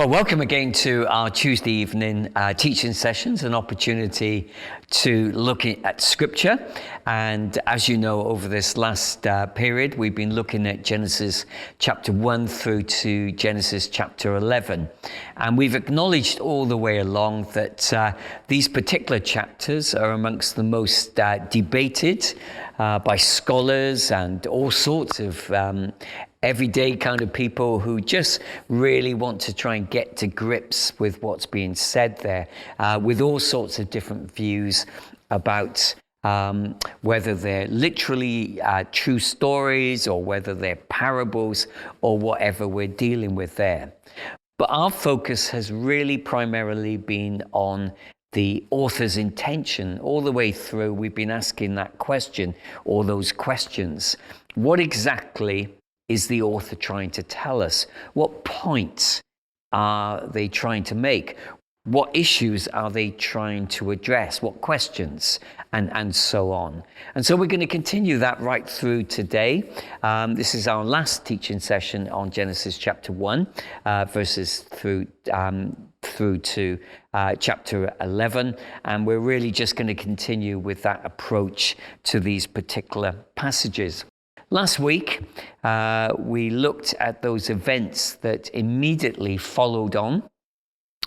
Well, welcome again to our Tuesday evening teaching sessions, an opportunity to look at Scripture. And as you know, over this last period, we've been looking at Genesis chapter 1 through to Genesis chapter 11. And we've acknowledged all the way along that these particular chapters are amongst the most debated by scholars and all sorts of everyday kind of people who just really want to try and get to grips with what's being said there, with all sorts of different views about whether they're literally true stories or whether they're parables or whatever we're dealing with there. But our focus has really primarily been on the author's intention. All the way through, we've been asking that question, or those questions. What exactly is the author trying to tell us? What points are they trying to make? What issues are they trying to address? What questions? And so on. And so we're going to continue that right through today. This is our last teaching session on Genesis chapter 1, verses through to chapter 11. And we're really just going to continue with that approach to these particular passages. Last week, we looked at those events that immediately followed on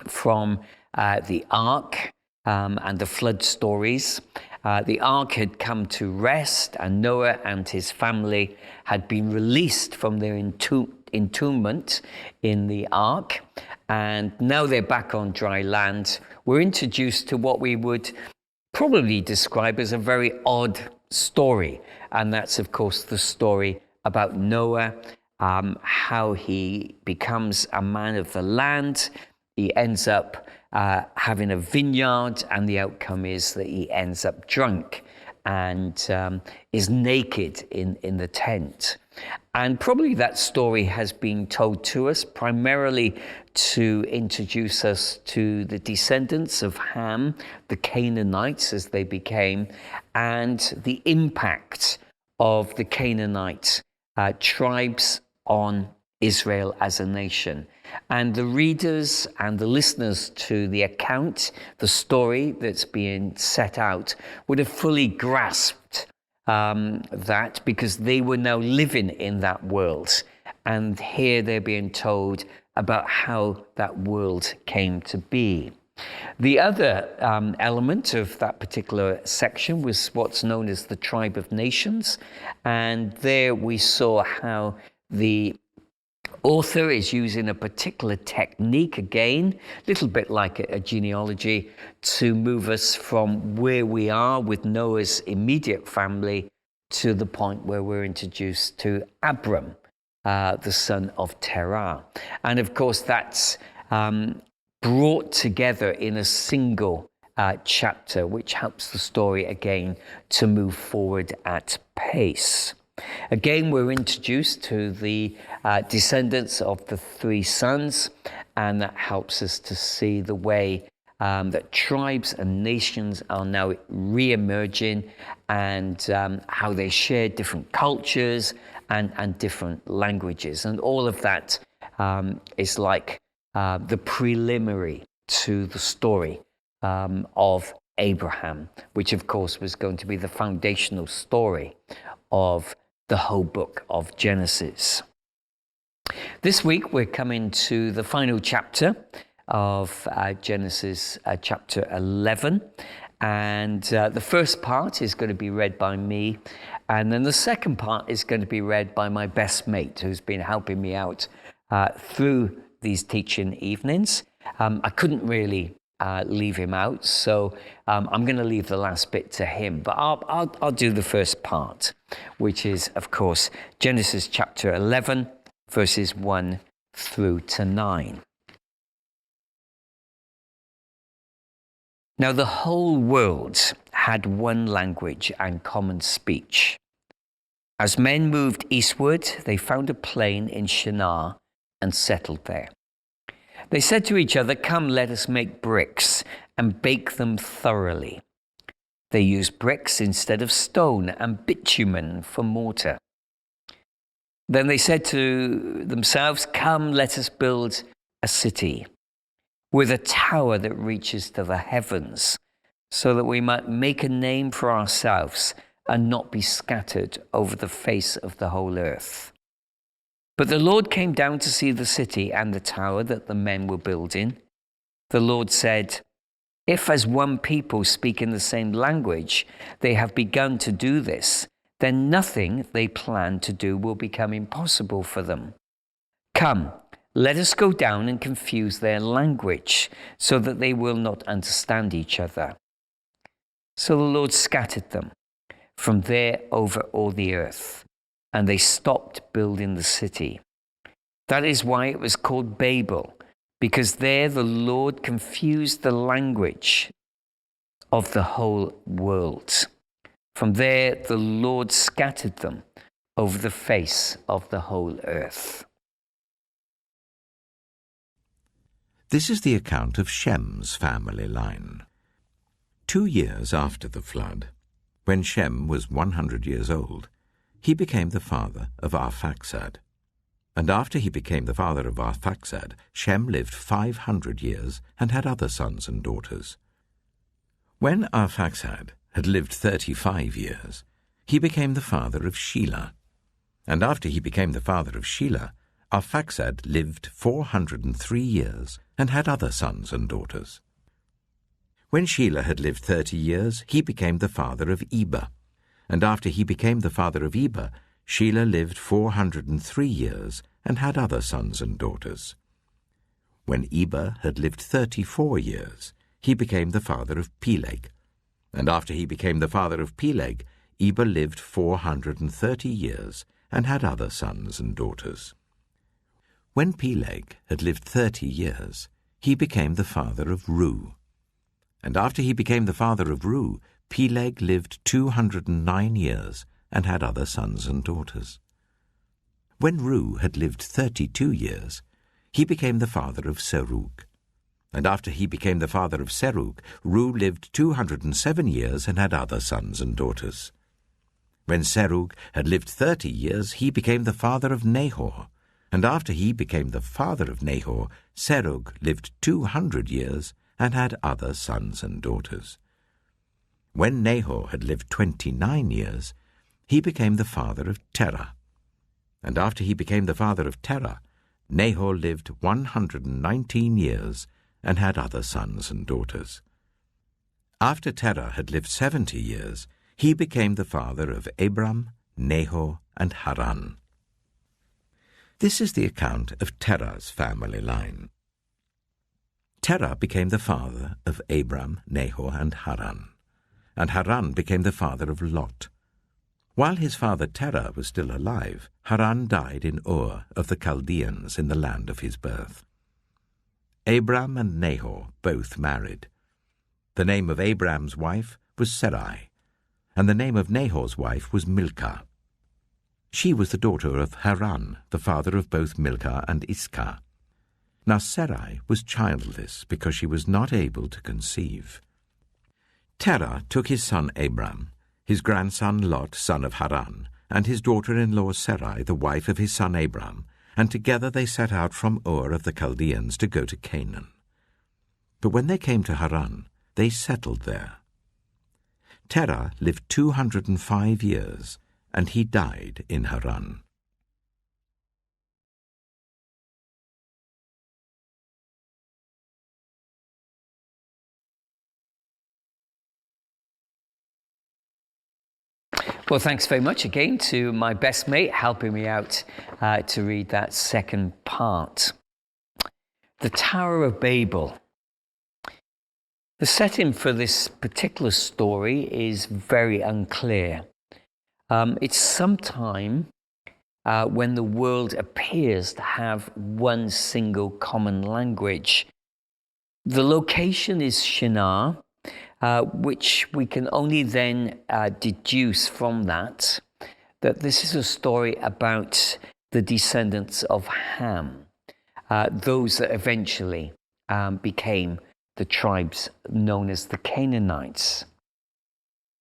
from the ark and the flood stories. The ark had come to rest, and Noah and his family had been released from their entombment in the ark, and now they're back on dry land. We're introduced to what we would probably describe as a very odd story, and that's of course the story about Noah, how he becomes a man of the land. He ends up having a vineyard, and the outcome is that he ends up drunk and is naked in the tent. And probably that story has been told to us primarily to introduce us to the descendants of Ham, the Canaanites as they became, and the impact of the Canaanite tribes on Israel as a nation. And the readers and the listeners to the account, the story that's being set out, would have fully grasped that, because they were now living in that world. And here they're being told about how that world came to be. The other element of that particular section was what's known as the tribe of nations. And there we saw how the author is using a particular technique, again, a little bit like a genealogy, to move us from where we are with Noah's immediate family to the point where we're introduced to Abram, the son of Terah. And of course, that's brought together in a single chapter, which helps the story again to move forward at pace. Again, we're introduced to the descendants of the three sons, and that helps us to see the way that tribes and nations are now re-emerging, and how they share different cultures and different languages. And all of that is like the preliminary to the story of Abraham, which of course was going to be the foundational story of the whole book of Genesis. This week we're coming to the final chapter of Genesis chapter 11, and the first part is going to be read by me, and then the second part is going to be read by my best mate who's been helping me out through these teaching evenings. I couldn't really leave him out, so I'm going to leave the last bit to him, but I'll do the first part, which is of course Genesis chapter 11 verses 1 through to 9. Now the whole world had one language and common speech. As men moved eastward, they found a plain in Shinar and settled there. They said to each other, "Come, let us make bricks and bake them thoroughly." They used bricks instead of stone and bitumen for mortar. Then they said to themselves, "Come, let us build a city with a tower that reaches to the heavens, so that we might make a name for ourselves and not be scattered over the face of the whole earth. But the Lord came down to see the city and the tower that the men were building. The Lord said, if as one people speaking the same language they have begun to do this, then nothing they plan to do will become impossible for them. Come, let us go down and confuse their language, so that they will not understand each other. So the Lord scattered them from there over all the earth, and they stopped building the city. That is why it was called Babel, because there the Lord confused the language of the whole world. From there the Lord scattered them over the face of the whole earth. This is the account of Shem's family line. 2 years after the flood, when Shem was 100 years old, he became the father of Arphaxad. And after he became the father of Arphaxad, Shem lived 500 years and had other sons and daughters. When Arphaxad had lived 35 years, he became the father of Shelah. And after he became the father of Shelah, Arphaxad lived 403 years and had other sons and daughters. When Shelah had lived 30 years, he became the father of Eber. And after he became the father of Eber, Shelah lived 403 years and had other sons and daughters. When Eber had lived 34 years, he became the father of Peleg. And after he became the father of Peleg, Eber lived 430 years and had other sons and daughters. When Peleg had lived 30 years, he became the father of Reu. And after he became the father of Reu, Peleg lived 209 years and had other sons and daughters. When Reu had lived 32 years, he became the father of Serug. And after he became the father of Serug, Reu lived 207 years and had other sons and daughters. When Serug had lived 30 years, he became the father of Nahor. And after he became the father of Nahor, Serug lived 200 years and had other sons and daughters. When Nahor had lived 29 years, he became the father of Terah. And after he became the father of Terah, Nahor lived 119 years and had other sons and daughters. After Terah had lived 70 years, he became the father of Abram, Nahor, and Haran. This is the account of Terah's family line. Terah became the father of Abram, Nahor, and Haran. And Haran became the father of Lot. While his father Terah was still alive, Haran died in Ur of the Chaldeans in the land of his birth. Abram and Nahor both married. The name of Abram's wife was Sarai, and the name of Nahor's wife was Milcah. She was the daughter of Haran, the father of both Milcah and Iscah. Now Sarai was childless because she was not able to conceive. Terah took his son Abram, his grandson Lot, son of Haran, and his daughter-in-law Sarai, the wife of his son Abram, and together they set out from Ur of the Chaldeans to go to Canaan. But when they came to Haran, they settled there. Terah lived 205 years, and he died in Haran. Well, thanks very much again to my best mate helping me out to read that second part. The Tower of Babel. The setting for this particular story is very unclear. It's sometime when the world appears to have one single common language. The location is Shinar, which we can only then deduce from that this is a story about the descendants of Ham, those that eventually became the tribes known as the Canaanites.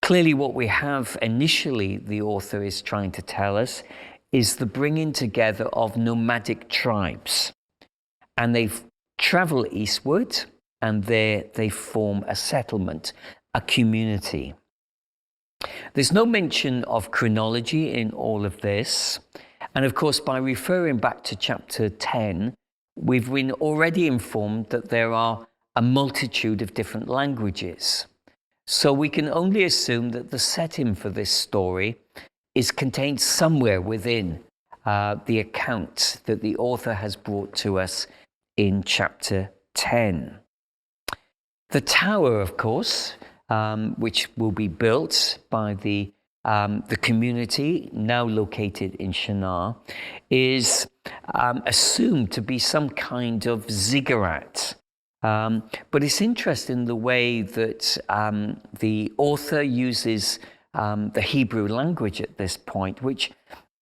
Clearly what we have initially, the author is trying to tell us, is the bringing together of nomadic tribes. And they've travel eastward, and there they form a settlement, a community. There's no mention of chronology in all of this. And of course, by referring back to chapter 10, we've been already informed that there are a multitude of different languages. So we can only assume that the setting for this story is contained somewhere within the account that the author has brought to us in chapter 10. The tower, of course, which will be built by the community now located in Shinar, is assumed to be some kind of ziggurat. But it's interesting the way that the author uses the Hebrew language at this point, which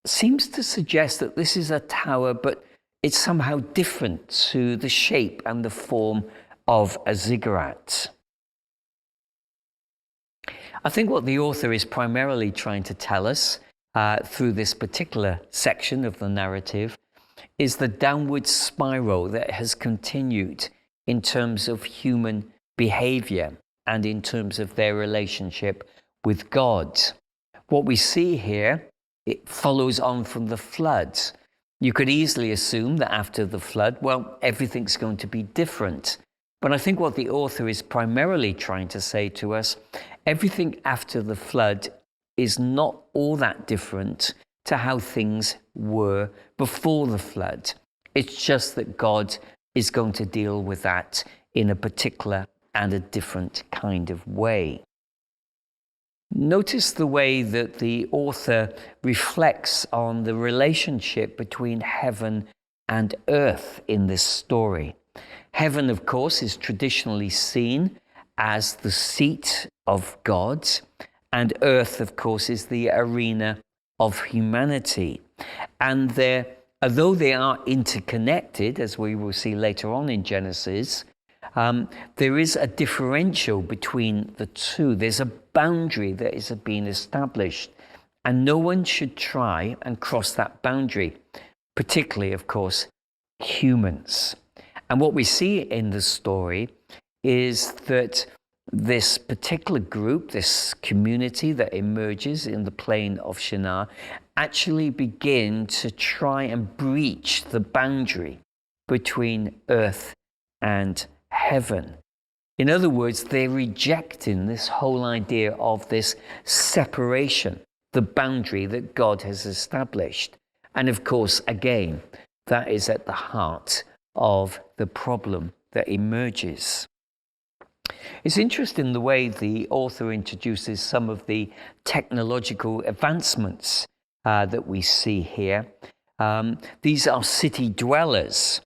seems to suggest that this is a tower, but it's somehow different to the shape and the form of a ziggurat. I think what the author is primarily trying to tell us through this particular section of the narrative is the downward spiral that has continued in terms of human behavior and in terms of their relationship with God. What we see here, it follows on from the flood. You could easily assume that after the flood, well, everything's going to be different. But I think what the author is primarily trying to say to us, everything after the flood is not all that different to how things were before the flood. It's just that God is going to deal with that in a particular and a different kind of way. Notice the way that the author reflects on the relationship between heaven and earth in this story. Heaven, of course, is traditionally seen as the seat of God, and earth, of course, is the arena of humanity. And although they are interconnected, as we will see later on in Genesis, there is a differential between the two. There's a boundary that is being established, and no one should try and cross that boundary, particularly, of course, humans. And what we see in the story is that this particular group, this community that emerges in the plain of Shinar, actually begin to try and breach the boundary between earth and heaven. In other words, they're rejecting this whole idea of this separation, the boundary that God has established. And of course, again, that is at the heart of the problem that emerges. It's interesting the way the author introduces some of the technological advancements that we see here. These are city dwellers,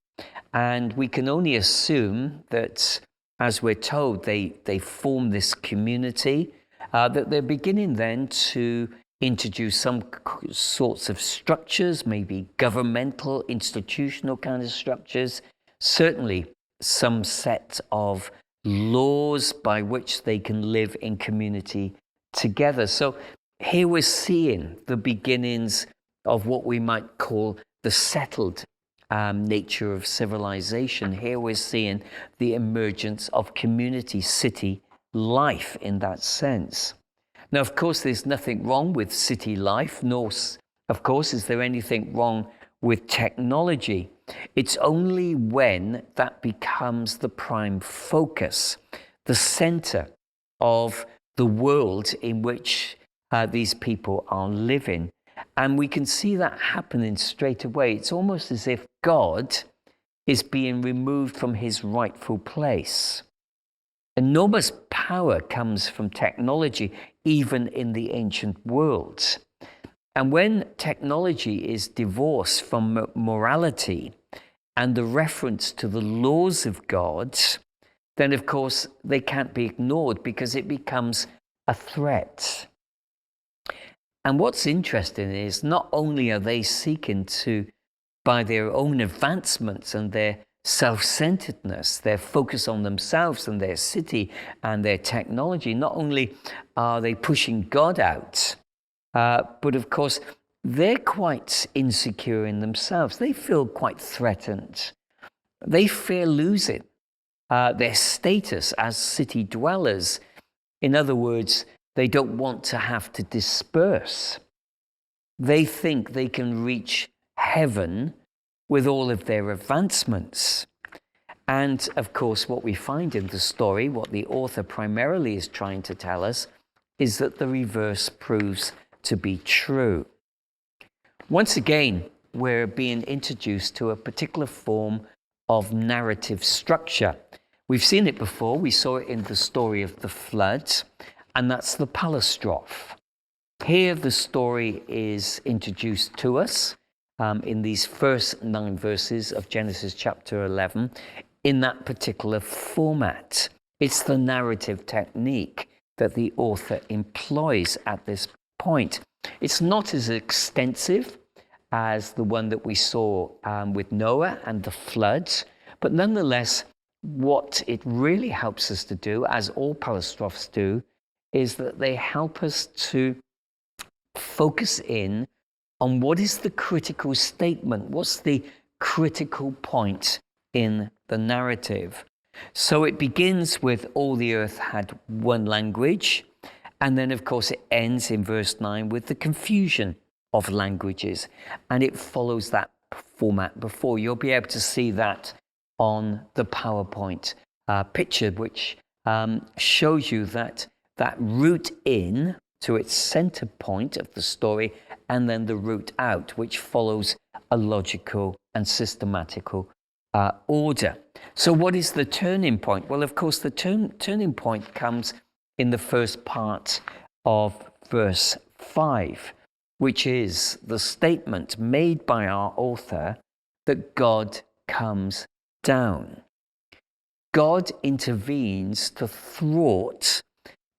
and we can only assume that, as we're told, they form this community, that they're beginning then to introduce some sorts of structures, maybe governmental, institutional kind of structures, certainly some set of laws by which they can live in community together. So here we're seeing the beginnings of what we might call the settled nature of civilization. Here we're seeing the emergence of community, city life in that sense. Now, of course, there's nothing wrong with city life, nor, of course, is there anything wrong with technology. It's only when that becomes the prime focus, the center of the world in which these people are living. And we can see that happening straight away. It's almost as if God is being removed from his rightful place. Enormous power comes from technology, even in the ancient world. And when technology is divorced from morality and the reference to the laws of God, then of course they can't be ignored because it becomes a threat. And what's interesting is not only are they seeking to, by their own advancements and their self-centeredness, their focus on themselves and their city and their technology, not only are they pushing God out, but of course, they're quite insecure in themselves. They feel quite threatened. They fear losing their status as city dwellers. In other words, they don't want to have to disperse. They think they can reach heaven with all of their advancements. And of course, what we find in the story, what the author primarily is trying to tell us, is that the reverse proves to be true. Once again, we're being introduced to a particular form of narrative structure. We've seen it before. We saw it in the story of the flood, and that's the palistrophe. Here, the story is introduced to us in these first 9 verses of Genesis chapter 11 in that particular format. It's the narrative technique that the author employs at this point. It's not as extensive as the one that we saw with Noah and the floods, but nonetheless, what it really helps us to do, as all palistrophes do, is that they help us to focus in on what is the critical statement, what's the critical point in the narrative. So it begins with all the earth had one language, and then of course it ends in verse 9 with the confusion of languages, and it follows that format before. You'll be able to see that on the PowerPoint picture, which shows you that route in to its center point of the story, and then the route out, which follows a logical and systematical order. So what is the turning point? Well, of course, the turning point comes in the first part of verse 5, which is the statement made by our author that God comes down. God intervenes to thwart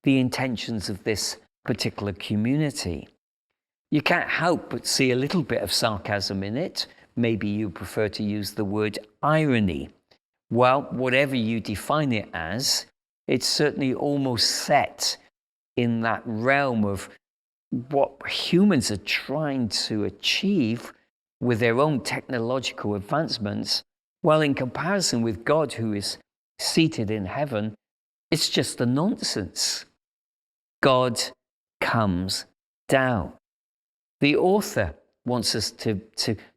the intentions of this particular community. You can't help but see a little bit of sarcasm in it. Maybe you prefer to use the word irony. Well, whatever you define it as, it's certainly almost set in that realm of what humans are trying to achieve with their own technological advancements. Well, in comparison with God, who is seated in heaven, it's just a nonsense. God comes down. The author wants us to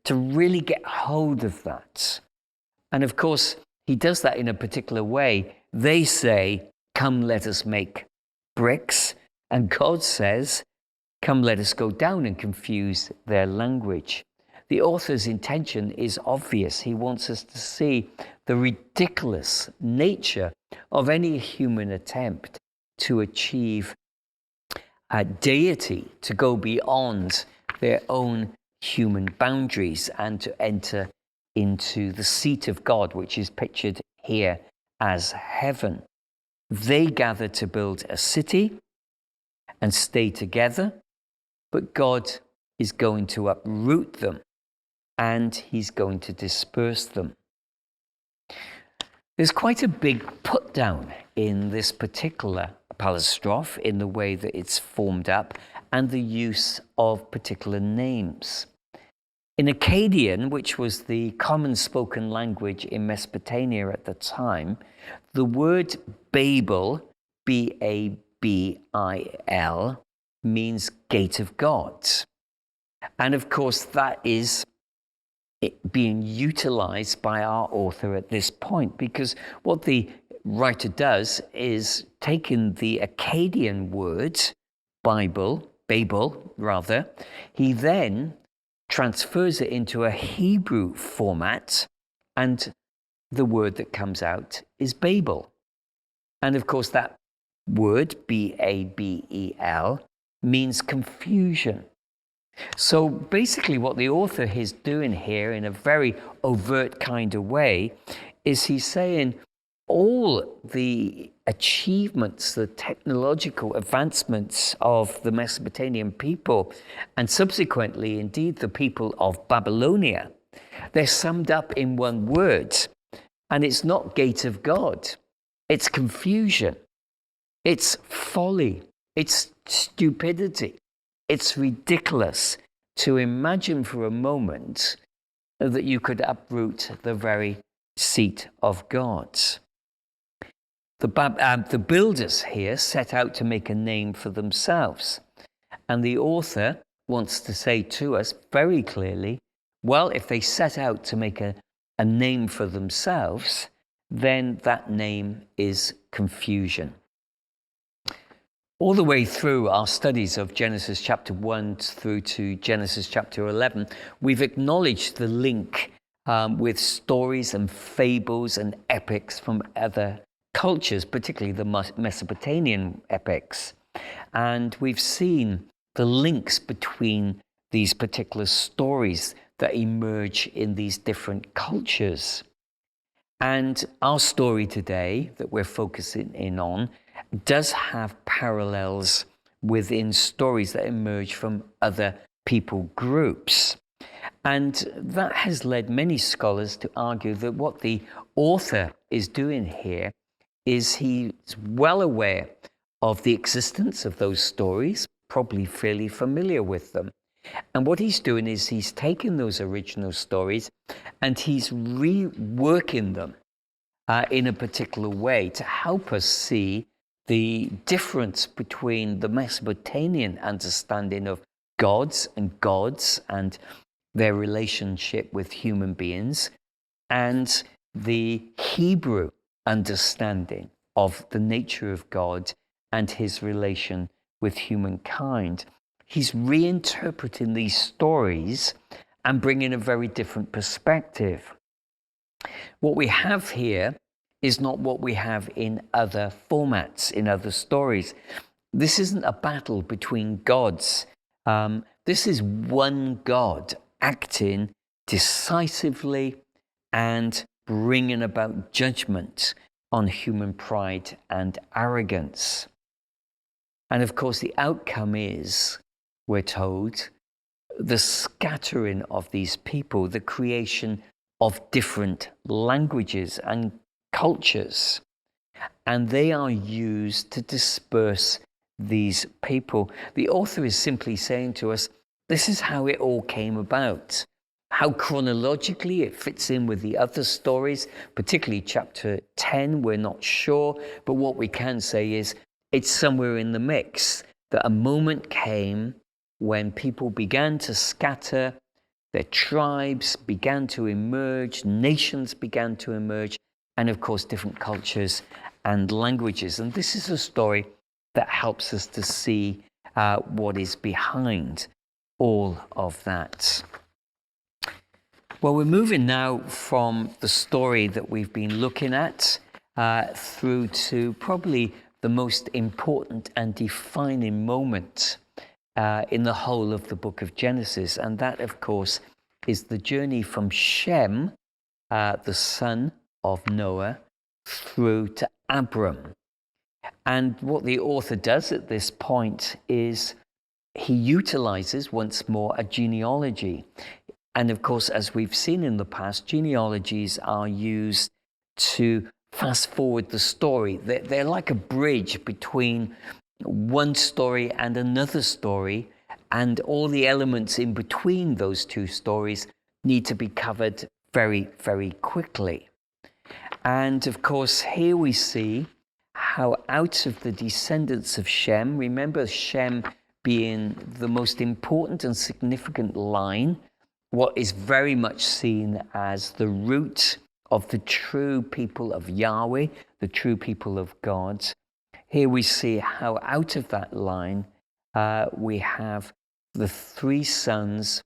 really get hold of that. And of course, he does that in a particular way. They say, "Come, let us make bricks." And God says, "Come, let us go down and confuse their language." The author's intention is obvious. He wants us to see the ridiculous nature of any human attempt to achieve a deity, to go beyond their own human boundaries and to enter into the seat of God, which is pictured here as heaven. They gather to build a city and stay together, but God is going to uproot them and he's going to disperse them. There's quite a big put down in this particular palistrophe in the way that it's formed up and the use of particular names. In Akkadian, which was the common spoken language in Mesopotamia at the time, the word Babel, B-A-B-I-L, means gate of God. And of course, that is being utilized by our author at this point, because what the writer does is taking the Akkadian word, Babel, he then transfers it into a Hebrew format, and the word that comes out is Babel. And of course, that word, B-A-B-E-L, means confusion. So basically what the author is doing here in a very overt kind of way is he's saying all the achievements, the technological advancements of the Mesopotamian people, and subsequently indeed the people of Babylonia, they're summed up in one word, and it's not gate of God. It's confusion. It's folly. It's stupidity. It's ridiculous to imagine for a moment that you could uproot the very seat of God. The builders here set out to make a name for themselves. And the author wants to say to us very clearly, well, if they set out to make a name for themselves, then that name is confusion. All the way through our studies of Genesis chapter 1 through to Genesis chapter 11, we've acknowledged the link with stories and fables and epics from other cultures, particularly the Mesopotamian epics. And we've seen the links between these particular stories that emerge in these different cultures. And our story today that we're focusing in on does have parallels within stories that emerge from other people groups. And that has led many scholars to argue that what the author is doing here is he's well aware of the existence of those stories, probably fairly familiar with them. And what he's doing is he's taking those original stories and he's reworking them in a particular way to help us see the difference between the Mesopotamian understanding of gods and their relationship with human beings and the Hebrew understanding of the nature of God and his relation with humankind. He's reinterpreting these stories and bringing a very different perspective. What we have here is not what we have in other formats, in other stories. This isn't a battle between gods. This is one God acting decisively and bringing about judgment on human pride and arrogance. And of course, the outcome is, we're told, the scattering of these people, the creation of different languages and cultures. And they are used to disperse these people. The author is simply saying to us, this is how it all came about. How chronologically it fits in with the other stories, particularly chapter 10, we're not sure. But what we can say is it's somewhere in the mix, that a moment came when people began to scatter, their tribes began to emerge, nations began to emerge, and of course different cultures and languages. And this is a story that helps us to see what is behind all of that. Well, we're moving now from the story that we've been looking at through to probably the most important and defining moment in the whole of the book of Genesis. And that, of course, is the journey from Shem, the son of Noah, through to Abram. And what the author does at this point is he utilizes once more a genealogy. And of course, as we've seen in the past, genealogies are used to fast forward the story. They're like a bridge between one story and another story, and all the elements in between those two stories need to be covered very, very quickly. And of course, here we see how out of the descendants of Shem, remember Shem being the most important and significant line, what is very much seen as the root of the true people of Yahweh, the true people of God. Here we see how out of that line we have the three sons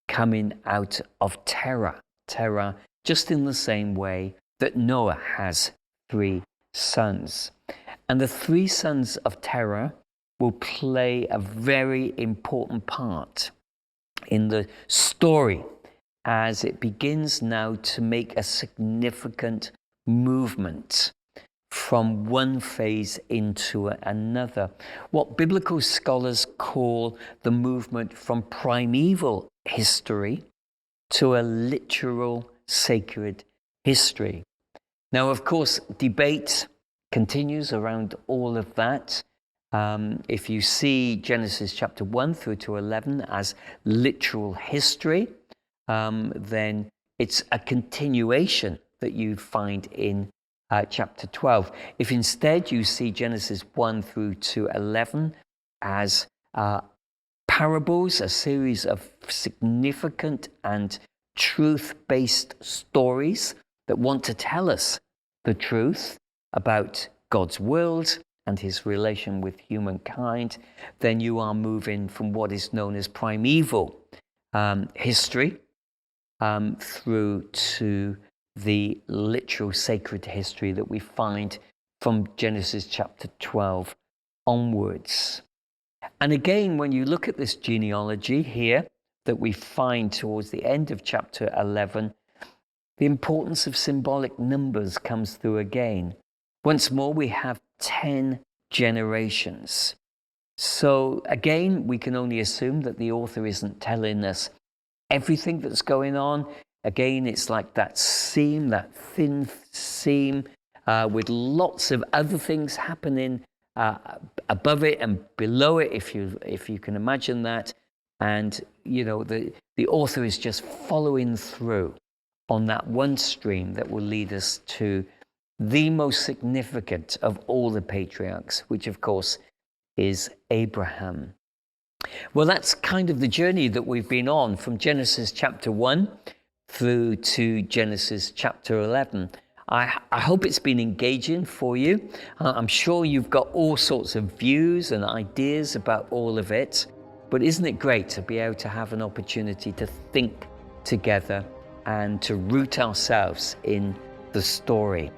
coming out of Terah, just in the same way that Noah has three sons. And the three sons of Terah will play a very important part in the story as it begins now to make a significant movement from one phase into another. What biblical scholars call the movement from primeval history to a literal sacred history. Now, of course, debate continues around all of that. If you see Genesis chapter 1 through to 11 as literal history, then it's a continuation that you find in chapter 12. If instead you see Genesis 1 through to 11 as parables, a series of significant and truth-based stories that want to tell us the truth about God's world and his relation with humankind, then you are moving from what is known as primeval history through to the literal sacred history that we find from Genesis chapter 12 onwards. And again, when you look at this genealogy here that we find towards the end of chapter 11, the importance of symbolic numbers comes through again. Once more, we have 10 generations. So again, we can only assume that the author isn't telling us everything that's going on. Again, it's like that seam, that thin seam, with lots of other things happening above it and below it, if you can imagine that. And, the author is just following through on that one stream that will lead us to the most significant of all the patriarchs, which of course is Abraham. Well, that's kind of the journey that we've been on from Genesis chapter 1 through to Genesis chapter 11. I hope it's been engaging for you. I'm sure you've got all sorts of views and ideas about all of it, but isn't it great to be able to have an opportunity to think together and to root ourselves in the story?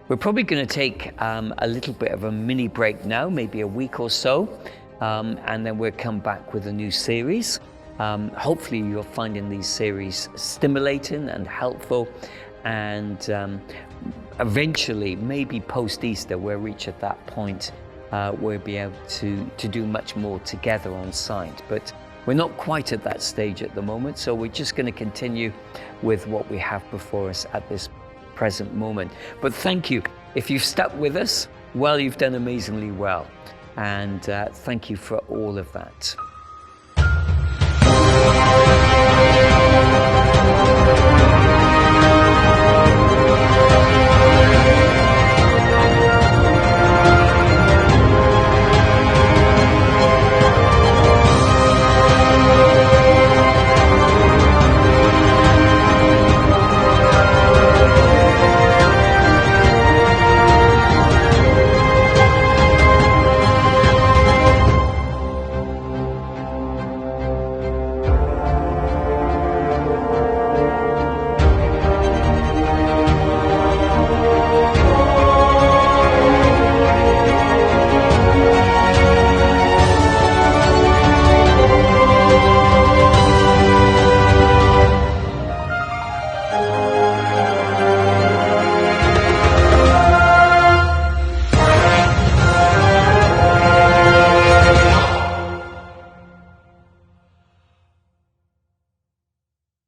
We're probably going to take a little bit of a mini break now, maybe a week or so, and then we'll come back with a new series. Hopefully you're finding these series stimulating and helpful, and eventually, maybe post-Easter, we'll reach at that point we'll be able to do much more together on site. But we're not quite at that stage at the moment, so we're just going to continue with what we have before us at this present moment. But thank you. If you've stuck with us, well, you've done amazingly well. And thank you for all of that.